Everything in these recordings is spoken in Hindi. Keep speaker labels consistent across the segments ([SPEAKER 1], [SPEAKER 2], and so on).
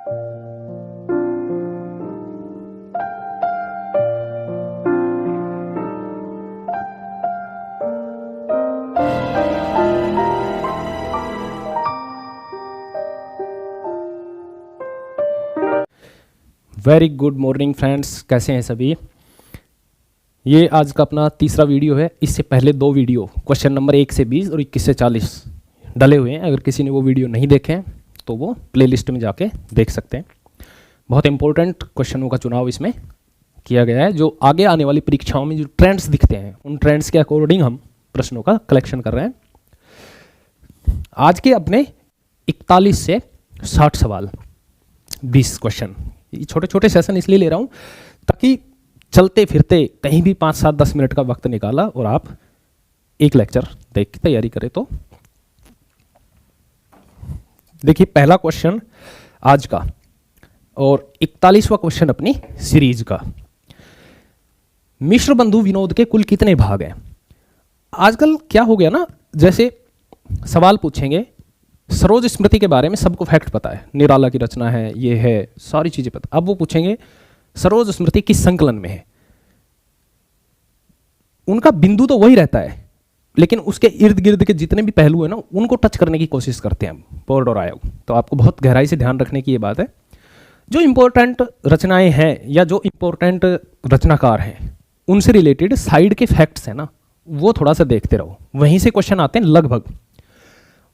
[SPEAKER 1] वेरी गुड मॉर्निंग फ्रेंड्स, कैसे हैं सभी। ये आज का अपना तीसरा वीडियो है। इससे पहले दो वीडियो क्वेश्चन नंबर 1 से 20 और 21 से 40 डले हुए हैं। अगर किसी ने वो वीडियो नहीं देखे हैं तो वो प्लेलिस्ट में जाके देख सकते हैं। बहुत इंपॉर्टेंट क्वेश्चनों का चुनाव इसमें किया गया है, जो आगे आने वाली परीक्षाओं में जो ट्रेंड्स दिखते हैं उन ट्रेंड्स के अकॉर्डिंग हम प्रश्नों का कलेक्शन कर रहे हैं। आज के अपने 41 से 60 सवाल, 20 क्वेश्चन, छोटे छोटे सेशन इसलिए ले रहा हूँ ताकि चलते फिरते कहीं भी 5, 7, 10 मिनट का वक्त निकाला और आप एक लेक्चर देख के तैयारी करें। तो देखिए पहला क्वेश्चन आज का और 41वां क्वेश्चन अपनी सीरीज का। मिश्र बंधु विनोद के कुल कितने भाग हैं। आजकल क्या हो गया ना, जैसे सवाल पूछेंगे, सरोज स्मृति के बारे में सबको फैक्ट पता है, निराला की रचना है, ये है, सारी चीजें पता। अब वो पूछेंगे सरोज स्मृति किस संकलन में है। उनका बिंदु तो वही रहता है, लेकिन उसके इर्द गिर्द के जितने भी पहलू है ना उनको टच करने की कोशिश करते हैं बोर्ड और आयोग। तो आपको बहुत गहराई से ध्यान रखने की ये बात है। जो इंपॉर्टेंट रचनाएं हैं या जो इंपॉर्टेंट रचनाकार हैं उनसे रिलेटेड साइड के फैक्ट्स हैं ना, वो थोड़ा सा देखते रहो, वहीं से क्वेश्चन आते हैं लगभग।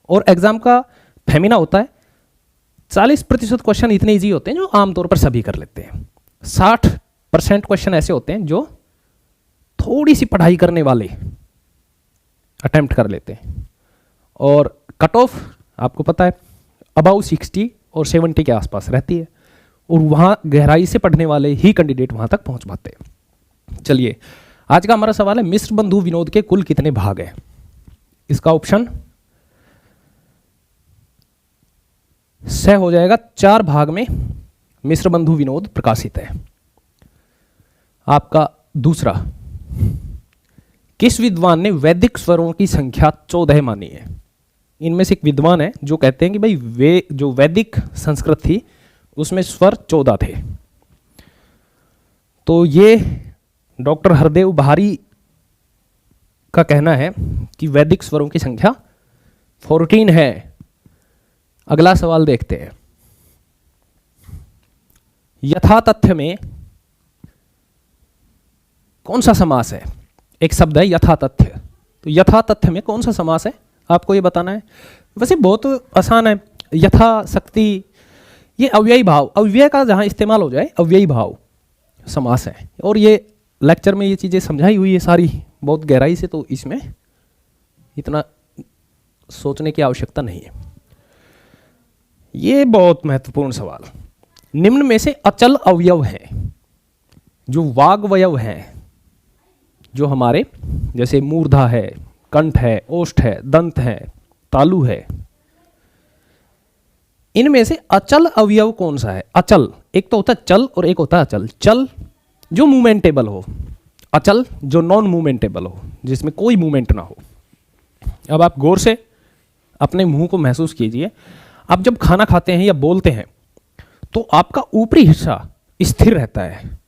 [SPEAKER 1] और एग्जाम का फेमिना होता है, 40% क्वेश्चन इतने इजी होते हैं जो आमतौर पर सभी कर लेते हैं। 60% क्वेश्चन ऐसे होते हैं जो थोड़ी सी पढ़ाई करने वाले अटेम्प्ट कर लेते हैं। और कट ऑफ आपको पता है अबाउट 60 और 70 के आसपास रहती है, और वहाँ गहराई से पढ़ने वाले ही कैंडिडेट वहाँ तक पहुँच पाते हैं। चलिए आज का हमारा सवाल है, मिश्र बंधु विनोद के कुल कितने भाग हैं। इसका ऑप्शन स हो जाएगा। 4 भाग में मिश्र बंधु विनोद प्रकाशित है। आपका दूसरा, किस विद्वान ने वैदिक स्वरों की संख्या 14 मानी है। इनमें से एक विद्वान है जो कहते हैं कि भाई वे जो वैदिक संस्कृत थी उसमें स्वर 14 थे। तो ये डॉक्टर हरदेव बहारी का कहना है कि वैदिक स्वरों की संख्या 14 है। अगला सवाल देखते हैं, यथातथ्य में कौन सा समास है। एक शब्द है यथातथ्य, तो यथातथ्य में कौन सा समास है आपको ये बताना है। वैसे बहुत आसान है, यथाशक्ति, ये अव्ययी भाव, अव्यय का जहां इस्तेमाल हो जाए अव्ययी भाव समास है। और ये लेक्चर में ये चीजें समझाई हुई है सारी बहुत गहराई से, तो इसमें इतना सोचने की आवश्यकता नहीं है। ये बहुत महत्वपूर्ण सवाल, निम्न में से अचल अवयव हैं जो वाग्वयव हैं, जो हमारे जैसे मूर्धा है, कंठ है, ओष्ठ है, दंत है, तालु है, इनमें से अचल अवयव कौन सा है। अचल एक तो होता है चल और एक होता है अचल। चल जो मूवमेंटेबल हो, अचल जो नॉन मूवमेंटेबल हो, जिसमें कोई मूवमेंट ना हो। अब आप गौर से अपने मुंह को महसूस कीजिए, आप जब खाना खाते हैं या बोलते हैं तो आपका ऊपरी हिस्सा स्थिर रहता है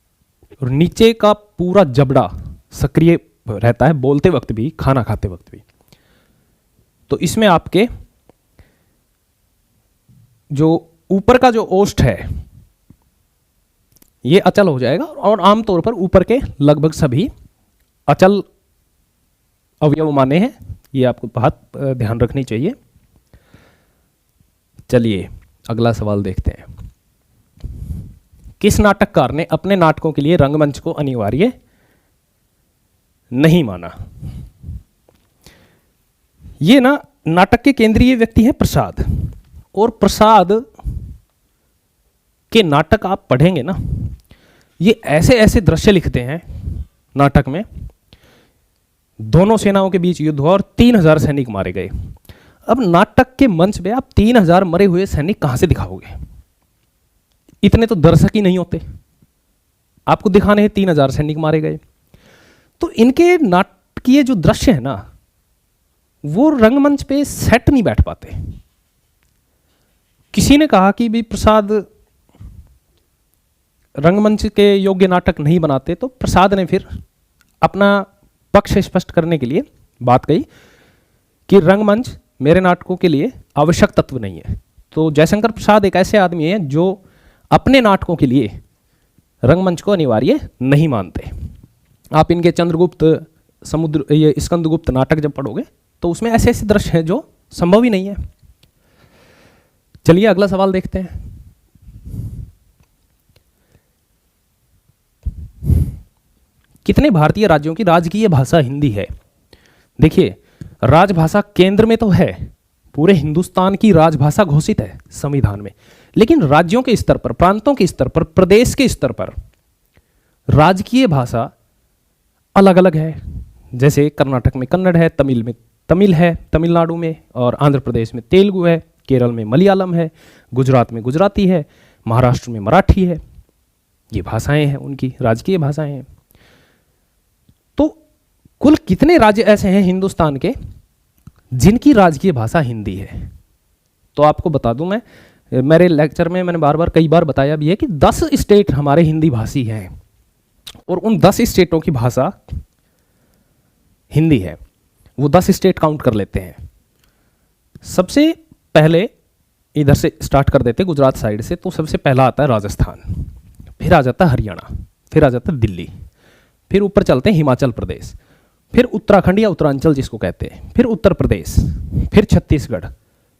[SPEAKER 1] और नीचे का पूरा जबड़ा सक्रिय रहता है, बोलते वक्त भी, खाना खाते वक्त भी। तो इसमें आपके जो ऊपर का जो ओष्ठ है ये अचल हो जाएगा, और आमतौर पर ऊपर के लगभग सभी अचल अवयव माने हैं। ये आपको बात ध्यान रखनी चाहिए। चलिए अगला सवाल देखते हैं, किस नाटककार ने अपने नाटकों के लिए रंगमंच को अनिवार्य नहीं माना। ये ना नाटक के केंद्रीय व्यक्ति है प्रसाद, और प्रसाद के नाटक आप पढ़ेंगे ना, ये ऐसे ऐसे दृश्य लिखते हैं नाटक में, दोनों सेनाओं के बीच युद्ध हुआ और 3000 सैनिक मारे गए। अब नाटक के मंच पे आप 3000 मरे हुए सैनिक कहां से दिखाओगे। इतने तो दर्शक ही नहीं होते, आपको दिखाने हैं 3000 सैनिक मारे गए। तो इनके नाटकीय जो दृश्य है ना वो रंगमंच पे सेट नहीं बैठ पाते। किसी ने कहा कि भी प्रसाद रंगमंच के योग्य नाटक नहीं बनाते, तो प्रसाद ने फिर अपना पक्ष स्पष्ट करने के लिए बात कही कि रंगमंच मेरे नाटकों के लिए आवश्यक तत्व नहीं है। तो जयशंकर प्रसाद एक ऐसे आदमी हैं जो अपने नाटकों के लिए रंगमंच को अनिवार्य नहीं मानते। आप इनके चंद्रगुप्त, ये स्कंदगुप्त नाटक जब पढ़ोगे तो उसमें ऐसे ऐसे दृश्य हैं जो संभव ही नहीं है। चलिए अगला सवाल देखते हैं। कितने भारतीय राज्यों की राजकीय भाषा हिंदी है? देखिए, राजभाषा केंद्र में तो है, पूरे हिंदुस्तान की राजभाषा घोषित है संविधान में, लेकिन राज्यों के स्तर पर, प्रांतों के स्तर पर, प्रदेश के स्तर पर राजकीय भाषा अलग अलग है। जैसे कर्नाटक में कन्नड़ है, तमिल में तमिल है, तमिलनाडु में, और आंध्र प्रदेश में तेलुगु है, केरल में मलयालम है, गुजरात में गुजराती है, महाराष्ट्र में मराठी है। ये भाषाएं हैं, उनकी राजकीय भाषाएं हैं। तो कुल कितने राज्य ऐसे हैं हिंदुस्तान के जिनकी राजकीय भाषा हिंदी है? तो आपको बता दूं, मैं मेरे लेक्चर में मैंने बार बार कई बार बताया भी है कि 10 स्टेट हमारे हिंदी भाषी हैं, और उन 10 स्टेटों की भाषा हिंदी है। वो 10 स्टेट काउंट कर लेते हैं। सबसे पहले इधर से स्टार्ट कर देते गुजरात साइड से, तो सबसे पहला आता है राजस्थान, फिर आ जाता है हरियाणा, फिर आ जाता है दिल्ली, फिर ऊपर चलते हैं हिमाचल प्रदेश, फिर उत्तराखंड या उत्तरांचल जिसको कहते हैं, फिर उत्तर प्रदेश, फिर छत्तीसगढ़,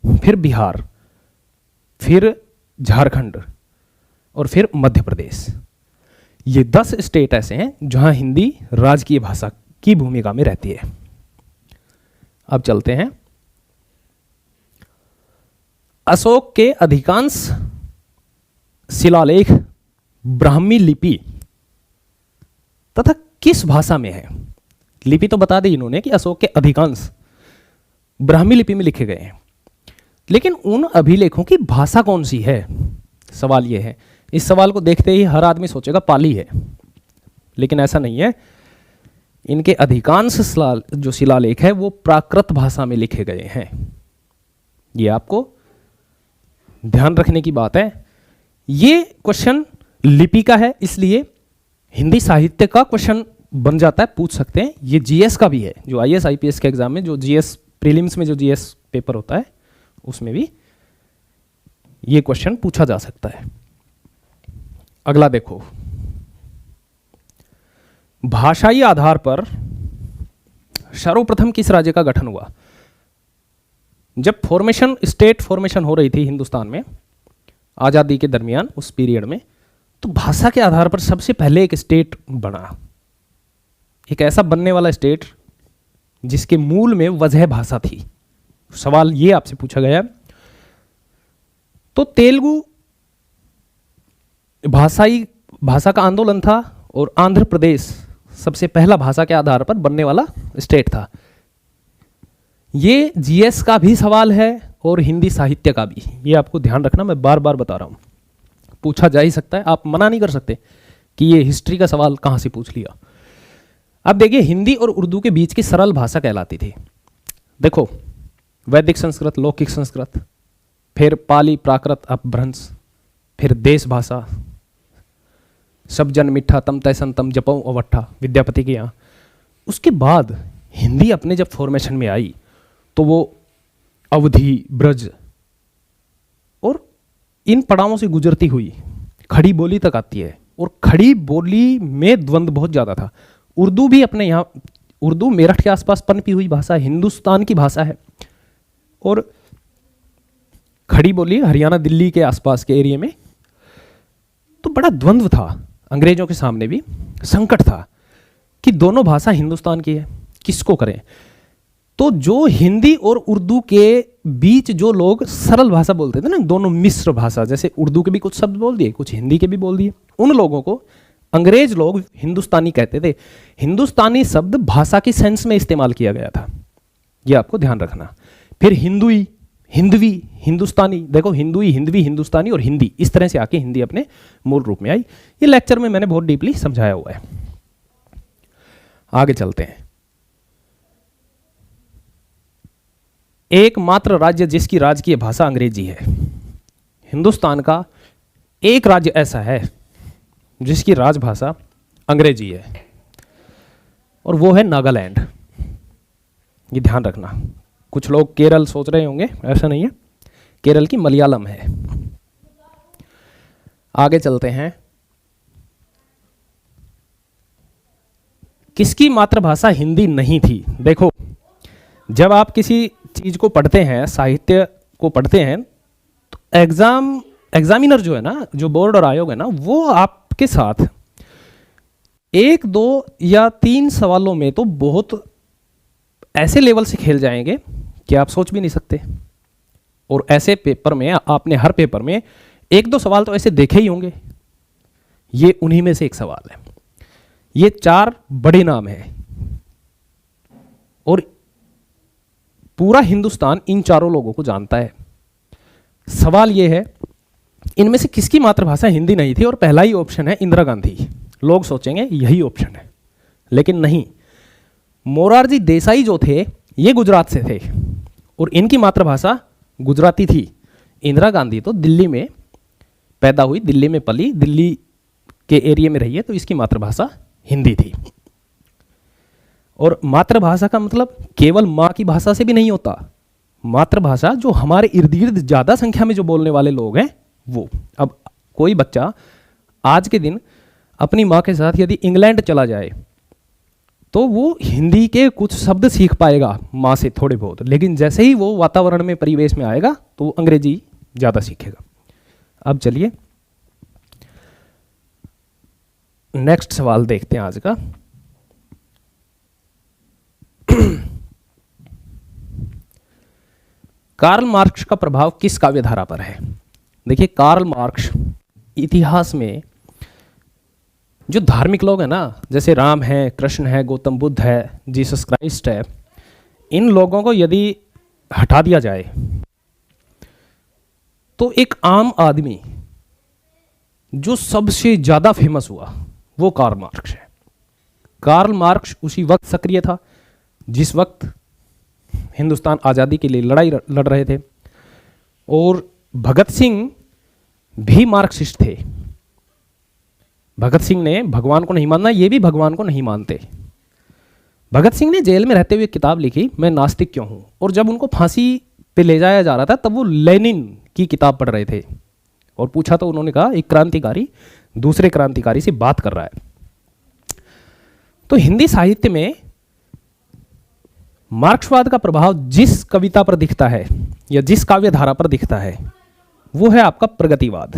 [SPEAKER 1] फिर बिहार, फिर झारखंड, और फिर मध्य प्रदेश। ये 10 स्टेट ऐसे हैं जहां हिंदी राजकीय भाषा की भूमिका में रहती है। अब चलते हैं, अशोक के अधिकांश शिलालेख ब्राह्मी लिपि तथा किस भाषा में है? लिपि तो बता दी इन्होंने कि अशोक के अधिकांश ब्राह्मी लिपि में लिखे गए हैं, लेकिन उन अभिलेखों की भाषा कौन सी है? सवाल यह है। इस सवाल को देखते ही हर आदमी सोचेगा पाली है, लेकिन ऐसा नहीं है। इनके अधिकांश जो शिलालेख है वो प्राकृत भाषा में लिखे गए हैं। ये आपको ध्यान रखने की बात है। ये क्वेश्चन लिपि का है, इसलिए हिंदी साहित्य का क्वेश्चन बन जाता है, पूछ सकते हैं। ये जीएस का भी है, जो आईएएस आईपीएस के एग्जाम में जो जीएस प्रीलिम्स में जो जीएस पेपर होता है उसमें भी ये क्वेश्चन पूछा जा सकता है। अगला देखो, भाषाई आधार पर सर्वप्रथम किस राज्य का गठन हुआ? जब स्टेट फॉर्मेशन हो रही थी हिंदुस्तान में आजादी के दरमियान, उस पीरियड में, तो भाषा के आधार पर सबसे पहले एक स्टेट बना, एक ऐसा बनने वाला स्टेट जिसके मूल में वजह भाषा थी। सवाल ये आपसे पूछा गया, तो तेलुगु भाषा का आंदोलन था, और आंध्र प्रदेश सबसे पहला भाषा के आधार पर बनने वाला स्टेट था। ये जीएस का भी सवाल है और हिंदी साहित्य का भी, ये आपको ध्यान रखना, मैं बार बार बता रहा हूं, पूछा जा ही सकता है, आप मना नहीं कर सकते कि ये हिस्ट्री का सवाल कहां से पूछ लिया। अब देखिए, हिंदी और उर्दू के बीच की सरल भाषा कहलाती थी। देखो, वैदिक संस्कृत, लौकिक संस्कृत, फिर पाली, प्राकृत, अपभ्रंश, फिर देश भाषा, सब जन मिठा, तम तैसन तम जपऊ अवट्ठा, विद्यापति के यहाँ। उसके बाद हिंदी अपने जब फॉर्मेशन में आई तो वो अवधी, ब्रज और इन पड़ावों से गुजरती हुई खड़ी बोली तक आती है, और खड़ी बोली में द्वंद्व बहुत ज़्यादा था। उर्दू भी अपने यहाँ, उर्दू मेरठ के आसपास पनपी हुई भाषा, हिंदुस्तान की भाषा है, और खड़ी बोली हरियाणा, दिल्ली के आसपास के एरिया में। तो बड़ा द्वंद्व था, अंग्रेजों के सामने भी संकट था कि दोनों भाषा हिंदुस्तान की है, किसको करें। तो जो हिंदी और उर्दू के बीच जो लोग सरल भाषा बोलते थे ना, दोनों मिश्र भाषा, जैसे उर्दू के भी कुछ शब्द बोल दिए, कुछ हिंदी के भी बोल दिए, उन लोगों को अंग्रेज लोग हिंदुस्तानी कहते थे। हिंदुस्तानी शब्द भाषा की सेंस में इस्तेमाल किया गया था, ये आपको ध्यान रखना। फिर हिंदुई, हिंदवी, हिंदुस्तानी, देखो हिंदुई, हिंदवी, हिंदुस्तानी और हिंदी, इस तरह से आके हिंदी अपने मूल रूप में आई। ये लेक्चर में मैंने बहुत डीपली समझाया हुआ है। आगे चलते हैं। एकमात्र राज्य जिसकी राजकीय भाषा अंग्रेजी है, हिंदुस्तान का एक राज्य ऐसा है जिसकी राजभाषा अंग्रेजी है, और वो है नागालैंड। ये ध्यान रखना। कुछ लोग केरल सोच रहे होंगे, ऐसा नहीं है, केरल की मलयालम है। आगे चलते हैं। किसकी मातृभाषा हिंदी नहीं थी? देखो, जब आप किसी चीज को पढ़ते हैं, साहित्य को पढ़ते हैं, तो एग्जामिनर जो है ना, जो बोर्ड और आयोग है ना, वो आपके साथ 1, 2 या 3 सवालों में तो बहुत ऐसे लेवल से खेल जाएंगे कि आप सोच भी नहीं सकते। और ऐसे पेपर में आपने हर पेपर में 1-2 सवाल तो ऐसे देखे ही होंगे। ये उन्हीं में से एक सवाल है। ये 4 बड़े नाम हैं और पूरा हिंदुस्तान इन चारों लोगों को जानता है। सवाल ये है, इनमें से किसकी मातृभाषा हिंदी नहीं थी? और पहला ही ऑप्शन है इंदिरा गांधी। लोग सोचेंगे यही ऑप्शन है, लेकिन नहीं। मोरारजी देसाई जो थे, ये गुजरात से थे और इनकी मातृभाषा गुजराती थी। इंदिरा गांधी तो दिल्ली में पैदा हुई, दिल्ली में पली, दिल्ली के एरिया में रही है, तो इसकी मातृभाषा हिंदी थी। और मातृभाषा का मतलब केवल माँ की भाषा से भी नहीं होता। मातृभाषा जो हमारे इर्द गिर्द ज़्यादा संख्या में जो बोलने वाले लोग हैं वो। अब कोई बच्चा आज के दिन अपनी माँ के साथ यदि इंग्लैंड चला जाए तो वो हिंदी के कुछ शब्द सीख पाएगा माँ से थोड़े बहुत, लेकिन जैसे ही वो वातावरण में, परिवेश में आएगा तो वो अंग्रेजी ज़्यादा सीखेगा। अब चलिए नेक्स्ट सवाल देखते हैं आज का। कार्ल मार्क्स का प्रभाव किस काव्यधारा पर है? देखिए, कार्ल मार्क्स इतिहास में जो धार्मिक लोग हैं ना, जैसे राम है, कृष्ण है, गौतम बुद्ध है, जीसस क्राइस्ट है, इन लोगों को यदि हटा दिया जाए तो एक आम आदमी जो सबसे ज़्यादा फेमस हुआ वो कार्ल मार्क्स है। कार्ल मार्क्स उसी वक्त सक्रिय था जिस वक्त हिंदुस्तान आज़ादी के लिए लड़ाई लड़ रहे थे, और भगत सिंह भी मार्क्सिस्ट थे। भगत सिंह ने भगवान को नहीं मानना, ये भी भगवान को नहीं मानते। भगत सिंह ने जेल में रहते हुए किताब लिखी, मैं नास्तिक क्यों हूँ, और जब उनको फांसी पे ले जाया जा रहा था तब वो लेनिन की किताब पढ़ रहे थे, और पूछा तो उन्होंने कहा एक क्रांतिकारी दूसरे क्रांतिकारी से बात कर रहा है। तो हिंदी साहित्य में मार्क्सवाद का प्रभाव जिस कविता पर दिखता है या जिस काव्यधारा पर दिखता है वो है आपका प्रगतिवाद।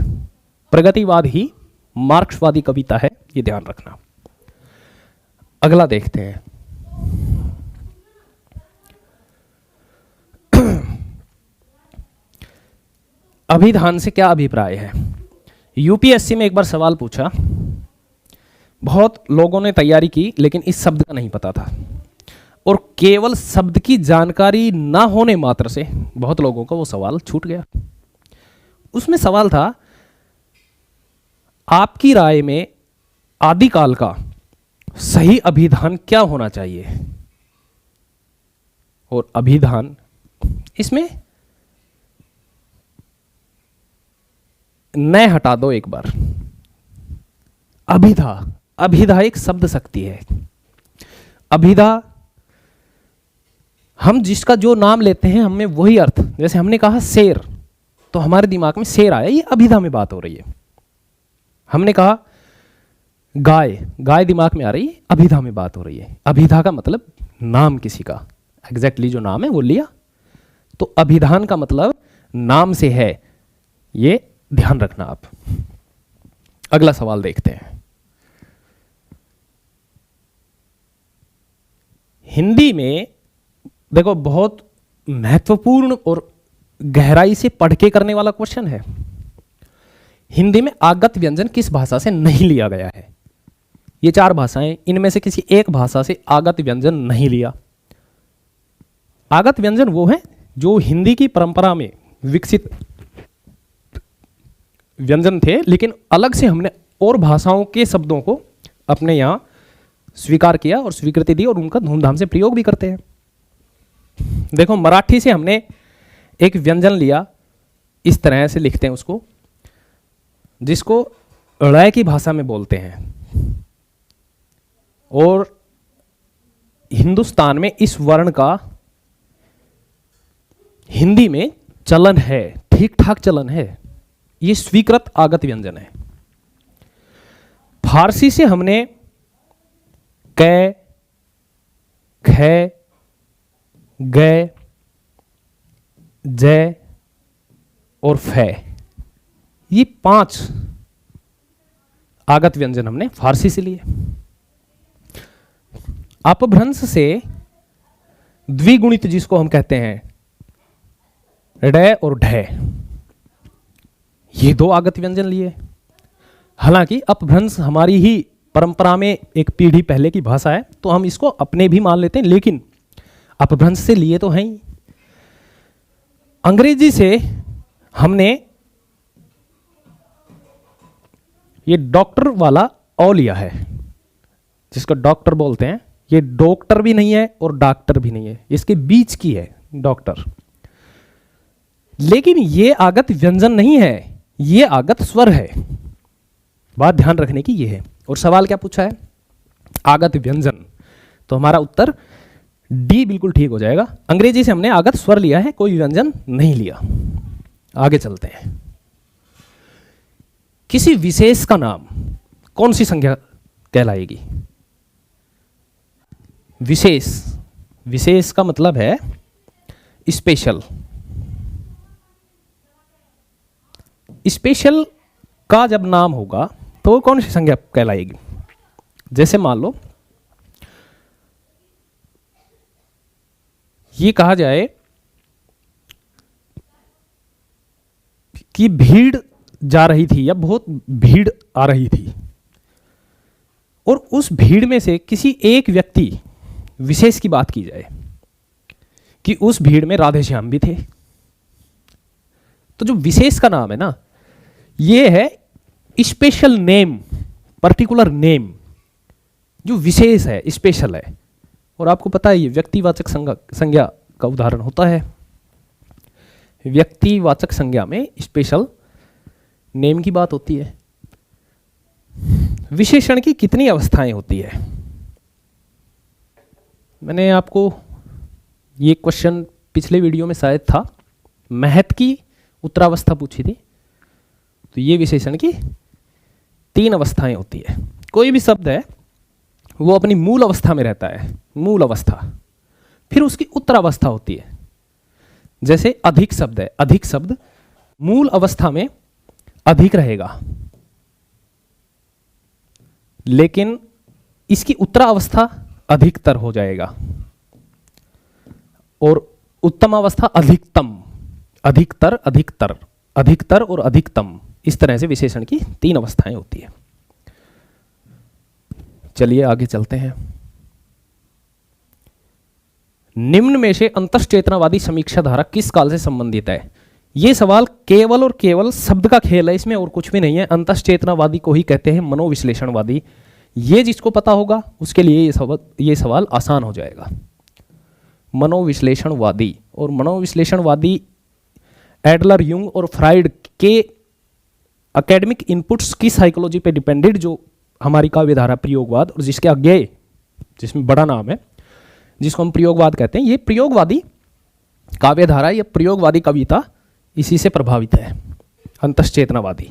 [SPEAKER 1] प्रगतिवाद ही मार्क्सवादी कविता है, ये ध्यान रखना। अगला देखते हैं। अभिधान से क्या अभिप्राय है? यूपीएससी में एक बार सवाल पूछा, बहुत लोगों ने तैयारी की लेकिन इस शब्द का नहीं पता था, और केवल शब्द की जानकारी ना होने मात्र से बहुत लोगों को वो सवाल छूट गया। उसमें सवाल था, आपकी राय में आदिकाल का सही अभिधान क्या होना चाहिए? और अभिधान, इसमें नए हटा दो एक बार। अभिधा, अभिधा एक शब्द शक्ति है। अभिधा, हम जिसका जो नाम लेते हैं हमें वही अर्थ, जैसे हमने कहा शेर, तो हमारे दिमाग में शेर आया, ये अभिधा में बात हो रही है। हमने कहा गाय, गाय दिमाग में आ रही है, अभिधा में बात हो रही है। अभिधा का मतलब नाम किसी का, एग्जैक्टली जो नाम है वो लिया, तो अभिधान का मतलब नाम से है, ये ध्यान रखना आप। अगला सवाल देखते हैं। हिंदी में देखो, बहुत महत्वपूर्ण और गहराई से पढ़ के करने वाला क्वेश्चन है। हिंदी में आगत व्यंजन किस भाषा से नहीं लिया गया है? ये 4 भाषाएं, इनमें से किसी एक भाषा से आगत व्यंजन नहीं लिया। आगत व्यंजन वो है जो हिंदी की परंपरा में विकसित व्यंजन थे, लेकिन अलग से हमने और भाषाओं के शब्दों को अपने यहाँ स्वीकार किया और स्वीकृति दी, और उनका धूमधाम से प्रयोग भी करते हैं। देखो, मराठी से हमने एक व्यंजन लिया, इस तरह से लिखते हैं उसको, जिसको ळ की भाषा में बोलते हैं, और हिंदुस्तान में इस वर्ण का हिंदी में चलन है, ठीक ठाक चलन है, ये स्वीकृत आगत व्यंजन है। फारसी से हमने कै, ख, ग, जय और फै, ये 5 आगत व्यंजन हमने फारसी से लिए। अपभ्रंश से द्विगुणित जिसको हम कहते हैं ड और ढ, ये 2 आगत व्यंजन लिए। हालांकि अपभ्रंश हमारी ही परंपरा में एक पीढ़ी पहले की भाषा है, तो हम इसको अपने भी मान लेते हैं, लेकिन अपभ्रंश से लिए तो हैं ही। अंग्रेजी से हमने ये डॉक्टर वाला ओ लिया है, जिसको डॉक्टर बोलते हैं। ये डॉक्टर भी नहीं है और डॉक्टर भी नहीं है, इसके बीच की है डॉक्टर। लेकिन ये आगत व्यंजन नहीं है, ये आगत स्वर है। बात ध्यान रखने की ये है। और सवाल क्या पूछा है? आगत व्यंजन। तो हमारा उत्तर डी बिल्कुल ठीक हो जाएगा। अंग्रेजी से हमने आगत स्वर लिया है, कोई व्यंजन नहीं लिया। आगे चलते हैं। किसी विशेष का नाम कौन सी संज्ञा कहलाएगी? विशेष, विशेष का मतलब है स्पेशल। स्पेशल का जब नाम होगा तो वो कौन सी संज्ञा कहलाएगी? जैसे मान लो ये कहा जाए कि भीड़ जा रही थी या बहुत भीड़ आ रही थी, और उस भीड़ में से किसी एक व्यक्ति विशेष की बात की जाए कि उस भीड़ में राधे श्याम भी थे, तो जो विशेष का नाम है ना, ये है स्पेशल नेम, पर्टिकुलर नेम, जो विशेष है, स्पेशल है। और आपको पता है ये व्यक्तिवाचक संज्ञा का उदाहरण होता है। व्यक्तिवाचक संज्ञा में स्पेशल नेम की बात होती है। विशेषण की कितनी अवस्थाएं होती है? मैंने आपको ये क्वेश्चन पिछले वीडियो में शायद था, महत की उत्तरावस्था पूछी थी। तो ये विशेषण की 3 अवस्थाएं होती है। कोई भी शब्द है वो अपनी मूल अवस्था में रहता है, मूल अवस्था, फिर उसकी उत्तरावस्था होती है। जैसे अधिक शब्द है, अधिक शब्द मूल अवस्था में अधिक रहेगा, लेकिन इसकी उत्तरावस्था अधिकतर हो जाएगा, और उत्तम अवस्था अधिकतम, अधिकतर, अधिकतर, अधिकतर और अधिकतम। इस तरह से विशेषण की 3 अवस्थाएं होती है। चलिए आगे चलते हैं। निम्न में से अंतश्चेतनावादी समीक्षा धारा किस काल से संबंधित है? यह सवाल केवल और केवल शब्द का खेल है, इसमें और कुछ भी नहीं है। अंतश्चेतनावादी को ही कहते हैं मनोविश्लेषणवादी। ये जिसको पता होगा उसके लिए ये सवाल आसान हो जाएगा। मनोविश्लेषणवादी, और मनोविश्लेषणवादी एडलर, यूंग और फ्राइड के एकेडमिक इनपुट्स की साइकोलॉजी पे डिपेंडेड जो हमारी काव्यधारा प्रयोगवाद, और जिसके आगे जिसमें बड़ा नाम है जिसको हम प्रयोगवाद कहते हैं, ये प्रयोगवादी काव्यधारा या प्रयोगवादी कविता इसी से प्रभावित है। अंतश्चेतनावादी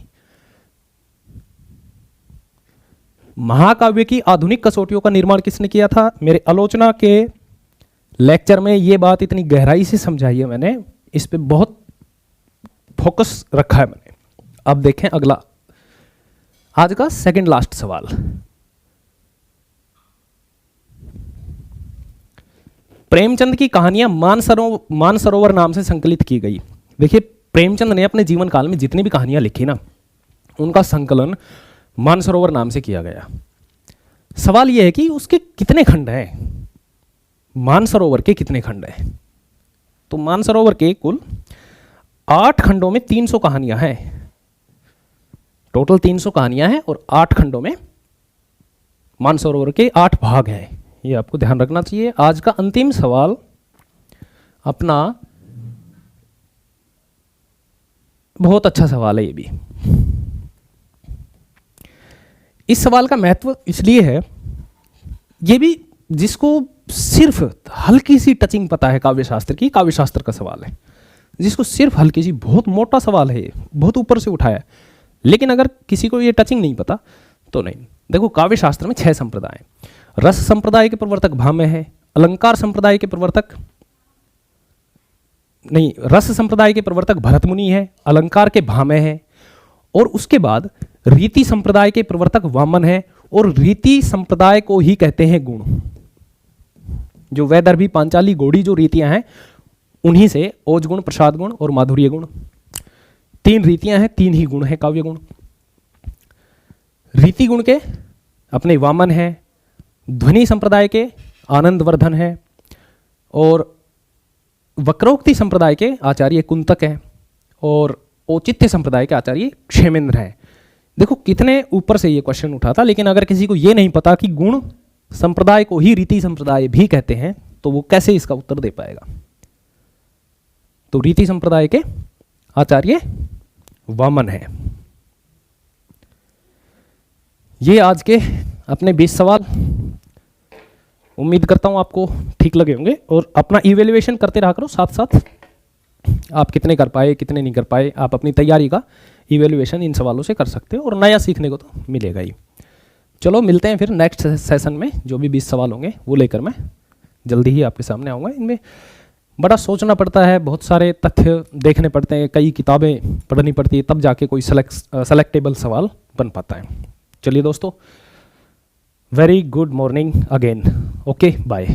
[SPEAKER 1] महाकाव्य की आधुनिक कसौटियों का निर्माण किसने किया था? मेरे आलोचना के लेक्चर में ये बात इतनी गहराई से समझाई है मैंने, इस पे बहुत फोकस रखा है मैंने। अब देखें अगला, आज का सेकंड लास्ट सवाल। प्रेमचंद की कहानियां मानसरोवर नाम से संकलित की गई। देखिए, प्रेमचंद ने अपने जीवन काल में जितनी भी कहानियां लिखी ना, उनका संकलन मानसरोवर नाम से किया गया। सवाल यह है कि उसके कितने खंड हैं? मानसरोवर के कितने खंड हैं? तो मानसरोवर के कुल 8 खंडों में 300 कहानियां हैं। टोटल 300 कहानियां हैं और 8 खंडों में मानसरोवर के 8 भाग हैं। ये आपको ध्यान रखना चाहिए। आज का अंतिम सवाल अपना बहुत अच्छा सवाल है ये भी। इस सवाल का महत्व इसलिए है, ये भी जिसको सिर्फ हल्की सी टचिंग पता है काव्यशास्त्र की, काव्यशास्त्र का सवाल है, जिसको सिर्फ हल्की सी, बहुत मोटा सवाल है, बहुत ऊपर से उठाया है, लेकिन अगर किसी को ये टचिंग नहीं पता तो नहीं। देखो काव्यशास्त्र में 6 संप्रदाय, रस संप्रदाय के प्रवर्तक भामह है, अलंकार संप्रदाय के प्रवर्तक नहीं, रस संप्रदाय के प्रवर्तक भरत मुनि है, अलंकार के भामह है, और उसके बाद रीति संप्रदाय के प्रवर्तक वामन है, और रीति संप्रदाय को ही कहते हैं गुण। जो वैदर्भी पांचाली गौड़ी जो रीतियां हैं उन्हीं से ओज गुण, प्रसाद गुण और माधुर्य गुण, 3 रीतियां हैं, 3 ही गुण हैं काव्य गुण। रीति गुण के अपने वामन है, ध्वनि संप्रदाय के आनंदवर्धन है, और वक्रोक्ति संप्रदाय के आचार्य कुंतक हैं, और औचित्य संप्रदाय के आचार्य क्षेमेंद्र हैं। देखो कितने ऊपर से ये क्वेश्चन उठा था, लेकिन अगर किसी को ये नहीं पता कि गुण संप्रदाय को ही रीति संप्रदाय भी कहते हैं तो वो कैसे इसका उत्तर दे पाएगा। तो रीति संप्रदाय के आचार्य वामन है। ये आज के अपने 20 सवाल, उम्मीद करता हूं आपको ठीक लगे होंगे, और अपना इवेल्युएशन करते रहा करो साथ साथ, आप कितने कर पाए कितने नहीं कर पाए, आप अपनी तैयारी का इवेल्युएशन इन सवालों से कर सकते हो, और नया सीखने को तो मिलेगा ही। चलो मिलते हैं फिर नेक्स्ट सेशन में, जो भी 20 सवाल होंगे वो लेकर मैं जल्दी ही आपके सामने आऊँगा। इनमें बड़ा सोचना पड़ता है, बहुत सारे तथ्य देखने पड़ते हैं, कई किताबें पढ़नी पड़ती है, तब जाके कोई सेलेक्टेबल सवाल बन पाता है। चलिए दोस्तों, very good morning again, okay bye.